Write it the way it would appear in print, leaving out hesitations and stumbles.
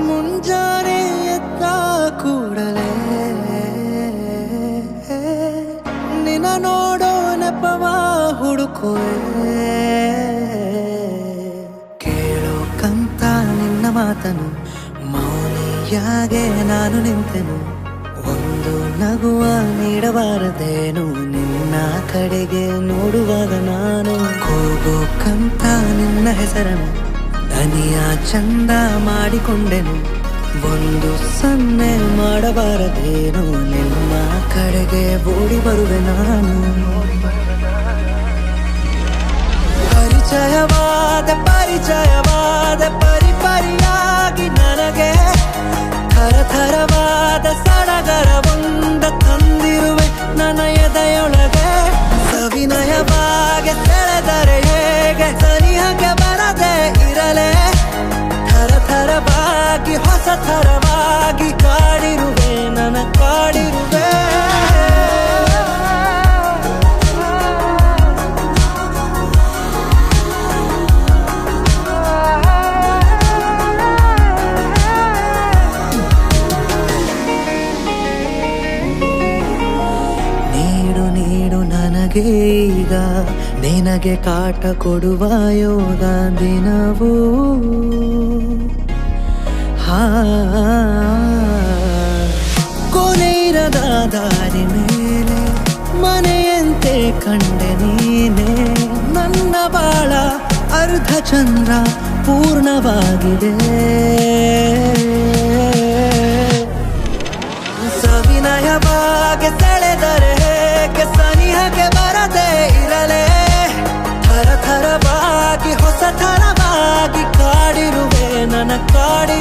ಮುಂಜಾನೆ ಎದ್ದ ಕೂಡಲೇ ನಿನ್ನ ನೋಡೋ ನೆಪವ ಹುಡುಕುವೆ. ಕೇಳೋಕಂತ ನಿನ್ನ ಮಾತನು ಮೌನಿಯಾಗೆ ನಾನು ನಿಂತೆನು. ಒಂದು ನಗುವ ನೀಡಬಾರದೇನು ನಿನ್ನ ಕಡೆಗೆ ನೋಡುವಾಗ ನಾನು. ಕೂಗೋಕಂತ ನಿನ್ನ ಹೆಸರನ್ನು ದನಿಯ ಚಂದ ಮಾಡಿಕೊಂಡೆನು. ಒಂದು ಸನ್ನೆ ಮಾಡಬಾರದೇನು ನಿನ್ನ ಕಡೆಗೆ ಓಡಿ ಬರುವೆ ನಾನು. ಪರಿಚಯವಾದ ಪರಿಪರಿಯಾಗಿ ನನಗೆ ಥರಥರವಾದ ಸಡಗರವೊಂದ ತಂದಿರುವೆ ನನ್ನ ಎದೆಯೊಳಗೆ. ಸವಿನಯವಾಗಿ ಸೆಳೆದರೆ ಹೇಗೆ ಸನಿಹಕ್ಕೆ ಬರದೆ ಇರಲೇ. ಥರಥರವಾಗಿ ಹೊಸ ಥರವಾಗಿ ಕಾಡಿರುವೆ ನನ್ನ ಕಾಡಿರುವೆ. ಈಗ ನಿನಗೆ ಕಾಟ ಕೊಡುವ ಯೋಗ ದಿನವೂ ಕೊನೆಯಿರದ ದಾರಿ ಮೇಲೆ ಮನೆಯಂತೆ ಕಂಡೆ ನೀನೆ. ನನ್ನ ಬಾಳ ಅರ್ಧ ಚಂದ್ರ ಪೂರ್ಣವಾಗಿದೆ. ಸವಿನಯವಾಗಿ ಸೆಳೆದರೆ ಹೇಗೆ ಸನಿಹಕ್ಕೆ ಬರದೆ ಇರಲೇ. ಥರಥರವಾಗಿ ಹೊಸ ಥರವಾಗಿ ಕಾಡಿರುವೆ ನನ್ನ ಕಾಡಿ